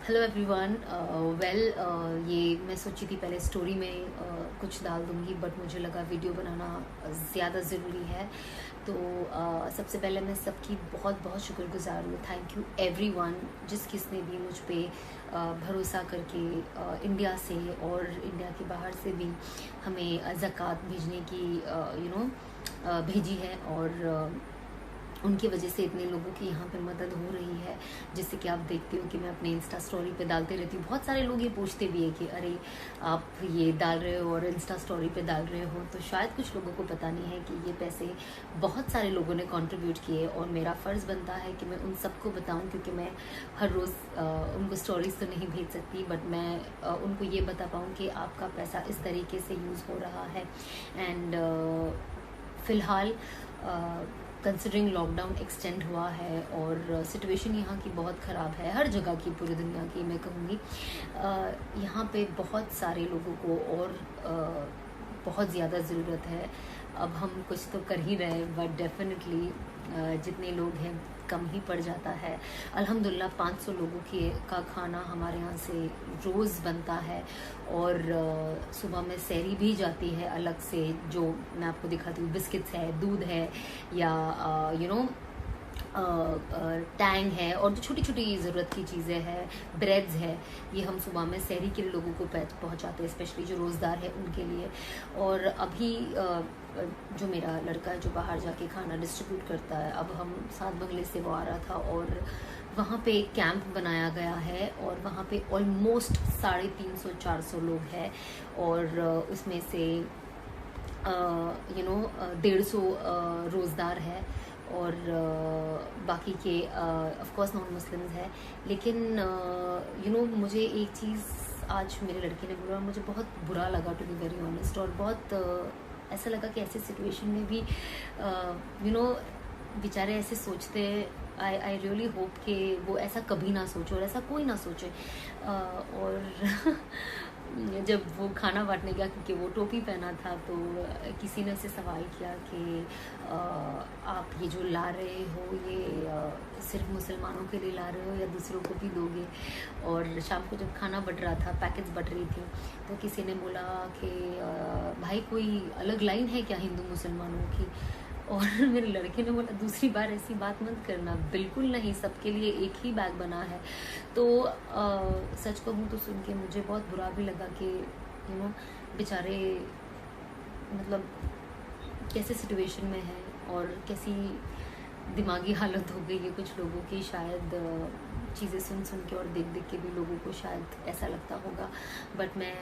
Hello everyone. ये मैं सोची थी पहले स्टोरी में कुछ डाल दूंगी, बट मुझे लगा वीडियो बनाना ज़्यादा ज़रूरी है। तो सबसे पहले मैं सबकी बहुत बहुत शुक्रगुजार हूँ। थैंक यू एवरीवन जिसने भी मुझ पे भरोसा करके इंडिया से और इंडिया के बाहर से भी हमें ज़कात भेजने की भेजी है। और उनकी वजह से इतने लोगों की यहाँ पर मदद हो रही है, जिससे कि आप देखते हो कि मैं अपने इंस्टा स्टोरी पे डालते रहती हूँ। बहुत सारे लोग ये पूछते भी है कि अरे आप ये डाल रहे हो और इंस्टा स्टोरी पे डाल रहे हो, तो शायद कुछ लोगों को पता नहीं है कि ये पैसे बहुत सारे लोगों ने कंट्रीब्यूट किए और मेरा फ़र्ज़ बनता है कि मैं उन सबको बताऊँ, क्योंकि मैं हर रोज़ उनको स्टोरीज़ तो नहीं भेज सकती, बट मैं उनको ये बता पाऊँ कि आपका पैसा इस तरीके से यूज़ हो रहा है। एंड फ़िलहाल कंसिडरिंग लॉकडाउन एक्सटेंड हुआ है और सिचुएशन यहाँ की बहुत ख़राब है, हर जगह की, पूरी दुनिया की मैं कहूँगी। यहाँ पे बहुत सारे लोगों को और बहुत ज़्यादा ज़रूरत है। अब हम कुछ तो कर ही रहे हैं, बट डेफिनेटली जितने लोग हैं कम ही पड़ जाता है। अल्हम्दुलिल्लाह 500 लोगों का खाना हमारे यहाँ से रोज़ बनता है और सुबह में सहरी भी जाती है अलग से, जो मैं आपको दिखाती हूँ। बिस्किट्स है, दूध है, या टैंग है, और जो छोटी छोटी ज़रूरत की चीज़ें हैं, ब्रेड्स है, ये हम सुबह में सहरी के लिए लोगों को पहुंचाते हैं, स्पेशली जो रोज़दार है उनके लिए। और अभी जो मेरा लड़का है जो बाहर जाके खाना डिस्ट्रीब्यूट करता है, अब हम सात बंगले से वो आ रहा था और वहाँ पे एक कैंप बनाया गया है और वहाँ पे ऑलमोस्ट 350-400 लोग हैं और उसमें से 150 रोज़दार है और बाकी के ऑफ कोर्स नॉन मुस्लिम्स है। लेकिन मुझे एक चीज़ आज मेरे लड़के ने बोला और मुझे बहुत बुरा लगा, टू बी वेरी ऑनेस्ट। और बहुत ऐसा लगा कि ऐसे सिचुएशन में भी बेचारे ऐसे सोचते हैं। आई रियली होप कि वो ऐसा कभी ना सोचे और ऐसा कोई ना सोचे। और जब वो खाना बांटने गया, क्योंकि वो टोपी पहना था, तो किसी ने उससे सवाल किया कि आप ये जो ला रहे हो ये सिर्फ मुसलमानों के लिए ला रहे हो या दूसरों को भी दोगे? और शाम को जब खाना बट रहा था, पैकेट्स बट रही थी, तो किसी ने बोला कि भाई कोई अलग लाइन है क्या हिंदू मुसलमानों की? और मेरे लड़के ने बोला दूसरी बार ऐसी बात मत करना, बिल्कुल नहीं, सबके लिए एक ही बैग बना है। तो सच कहूँ तो सुन के मुझे बहुत बुरा भी लगा कि बेचारे मतलब कैसे सिचुएशन में है और कैसी दिमागी हालत हो गई है कुछ लोगों की। शायद चीज़ें सुन सुन के और देख देख के भी लोगों को शायद ऐसा लगता होगा, बट मैं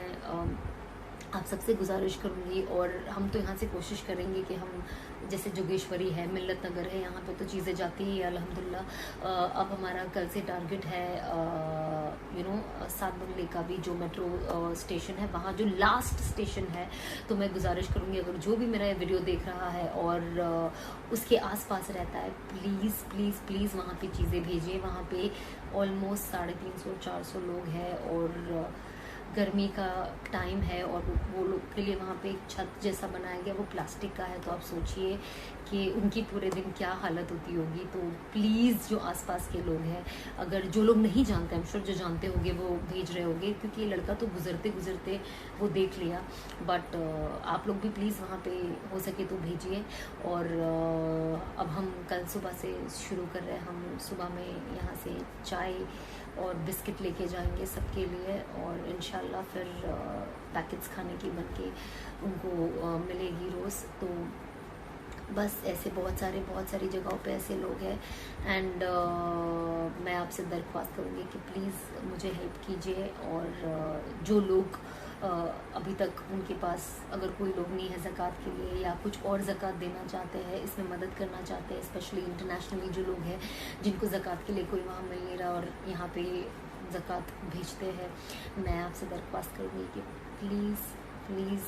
आप सबसे गुजारिश करूँगी और हम तो यहाँ से कोशिश करेंगे कि हम, जैसे जोगेश्वरी है, मिल्लत नगर है, यहाँ पे तो चीज़ें जाती ही है अल्हम्दुलिल्लाह। अब हमारा कल से टारगेट है सात बंगले का भी, जो मेट्रो स्टेशन है, वहाँ जो लास्ट स्टेशन है। तो मैं गुजारिश करूँगी अगर जो भी मेरा ये वीडियो देख रहा है और उसके आसपास रहता है, प्लीज़ प्लीज़ प्लीज़ वहाँ पे चीज़ें भेजिए। वहाँ पे ऑलमोस्ट 350-400 लोग हैं और गर्मी का टाइम है और वो लोग के लिए वहाँ पे एक छत जैसा बनाया गया, वो प्लास्टिक का है। तो आप सोचिए कि उनकी पूरे दिन क्या हालत होती होगी। तो प्लीज़ जो आसपास के लोग हैं, अगर जो लोग नहीं जानते, हम श्योर जो जानते होंगे वो भेज रहे होंगे, क्योंकि ये लड़का तो गुजरते गुजरते वो देख लिया। बट आप लोग भी प्लीज़ वहाँ पे हो सके तो भेजिए। और अब हम कल सुबह से शुरू कर रहे हैं। हम सुबह में यहाँ से चाय और बिस्किट लेके जाएंगे सबके लिए, और इंशाल्लाह फिर पैकेट्स खाने की बन के उनको मिलेगी रोज़। तो बस ऐसे बहुत सारी जगहों पे ऐसे लोग हैं। एंड मैं आपसे दरख्वास्त करूँगी कि प्लीज़ मुझे हेल्प कीजिए। और जो लोग अभी तक उनके पास अगर कोई लोग नहीं है ज़कात के लिए, या कुछ और ज़कात देना चाहते हैं, इसमें मदद करना चाहते हैं, स्पेशली इंटरनेशनली जो लोग हैं जिनको ज़कात के लिए कोई वहाँ मिल नहीं रहा और यहाँ पे ज़कात भेजते हैं, मैं आपसे दरख्वास्त करूँगी कि प्लीज़ प्लीज़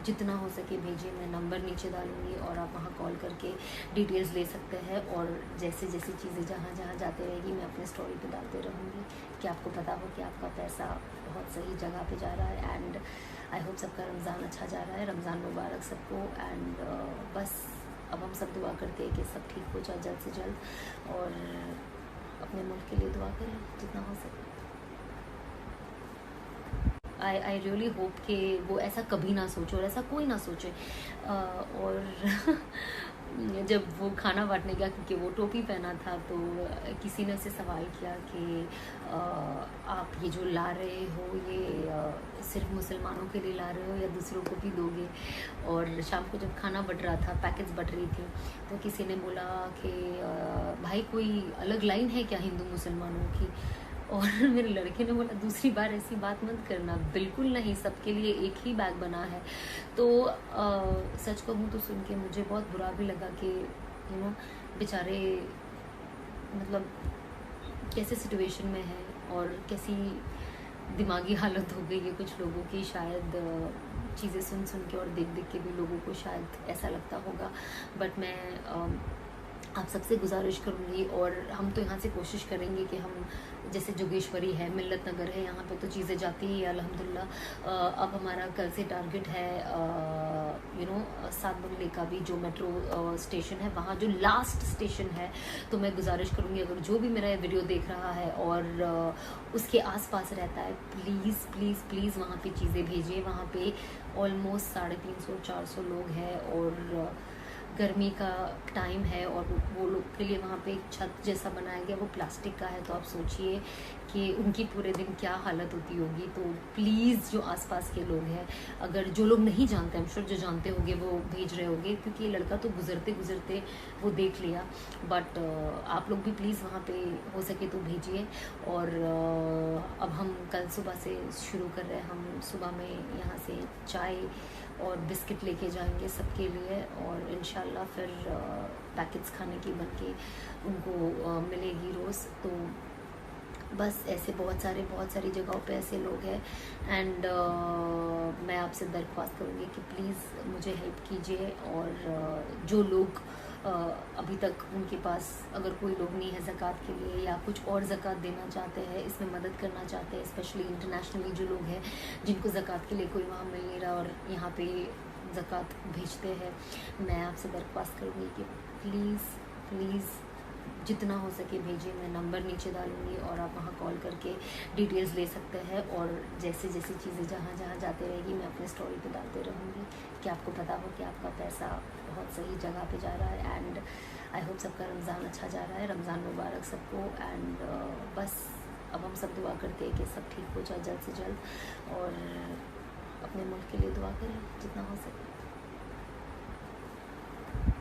जितना हो सके भेजिए। मैं नंबर नीचे डालूँगी और आप वहाँ कॉल करके डिटेल्स ले सकते हैं। और जैसे जैसी चीज़ें जहाँ जहाँ जाते रहेगी, मैं अपने स्टोरी पे डालते रहूँगी कि आपको पता हो कि आपका पैसा बहुत सही जगह पे जा रहा है। एंड आई होप सबका रमज़ान अच्छा जा रहा है। रमज़ान मुबारक सबको। एंड बस अब हम सब दुआ करते हैं कि सब ठीक हो जाए जल्द से जल्द, और अपने मुल्क के लिए दुआ करें जितना हो सके। आई रियली होप कि वो ऐसा कभी ना सोचे और ऐसा कोई ना सोचे। और जब वो खाना बांटने गया, क्योंकि वो टोपी पहना था, तो किसी ने उससे सवाल किया कि आप ये जो ला रहे हो ये सिर्फ मुसलमानों के लिए ला रहे हो या दूसरों को भी दोगे? और शाम को जब खाना बट रहा था, पैकेट्स बट रही थी, तो किसी ने बोला कि भाई कोई अलग लाइन है क्या हिंदू मुसलमानों की? और मेरे लड़के ने बोला दूसरी बार ऐसी बात मत करना, बिल्कुल नहीं, सबके लिए एक ही बैग बना है। तो सच कहूँ तो सुन के मुझे बहुत बुरा भी लगा कि बेचारे मतलब कैसे सिचुएशन में है और कैसी दिमागी हालत हो गई है कुछ लोगों की। शायद चीज़ें सुन सुन के और देख देख के भी लोगों को शायद ऐसा लगता होगा, बट मैं आप सबसे गुजारिश करूँगी, और हम तो यहाँ से कोशिश करेंगे कि हम, जैसे जोगेश्वरी है, मिल्लत नगर है, यहाँ पे तो चीज़ें जाती ही है अल्हम्दुलिल्लाह। अब हमारा कल से टारगेट है सात बंगले का भी जो मेट्रो स्टेशन है, वहाँ जो लास्ट स्टेशन है। तो मैं गुजारिश करूँगी अगर जो भी मेरा ये वीडियो देख रहा है और उसके आसपास रहता है, प्लीज़ प्लीज़ प्लीज़ वहाँ पे चीज़ें भेजिए। वहाँ पे ऑलमोस्ट 350-400 लोग हैं और गर्मी का टाइम है, और वो लोग के लिए वहाँ पे एक छत जैसा बनाया गया, वो प्लास्टिक का है। तो आप सोचिए कि उनकी पूरे दिन क्या हालत होती होगी। तो प्लीज़ जो आसपास के लोग हैं, अगर जो लोग नहीं जानते, हम श्योर जो जानते होंगे वो भेज रहे होंगे, क्योंकि ये लड़का तो गुजरते गुजरते वो देख लिया। बट आप लोग भी प्लीज़ वहाँ पे हो सके तो भेजिए। और अब हम कल सुबह से शुरू कर रहे हैं। हम सुबह में यहाँ से चाय और बिस्किट लेके जाएंगे सबके लिए, और इंशाल्लाह फिर पैकेट्स खाने की बन के उनको मिलेगी रोज़। तो बस ऐसे बहुत सारी जगहों पे ऐसे लोग हैं। एंड मैं आपसे दरख्वास्त करूँगी कि प्लीज़ मुझे हेल्प कीजिए। और जो लोग अभी तक उनके पास अगर कोई लोग नहीं है ज़कात के लिए, या कुछ और ज़कात देना चाहते हैं, इसमें मदद करना चाहते हैं, स्पेशली इंटरनेशनली जो लोग हैं जिनको ज़कात के लिए कोई वहाँ मिल नहीं रहा और यहाँ पे ज़कात भेजते हैं, मैं आपसे दरख्वास्त करूँगी कि प्लीज़ प्लीज़ जितना हो सके भेजिए। मैं नंबर नीचे डालूँगी और आप वहाँ कॉल करके डिटेल्स ले सकते हैं। और जैसे जैसी चीज़ें जहाँ जहाँ जाते रहेगी, मैं अपने स्टोरी पे डालते रहूँगी कि आपको पता हो कि आपका पैसा बहुत सही जगह पे जा रहा है। एंड आई होप सबका रमज़ान अच्छा जा रहा है। रमज़ान मुबारक सबको। एंड बस अब हम सब दुआ करते हैं कि सब ठीक हो जाए जल्द से जल्द, और अपने मुल्क के लिए दुआ करें जितना हो सके।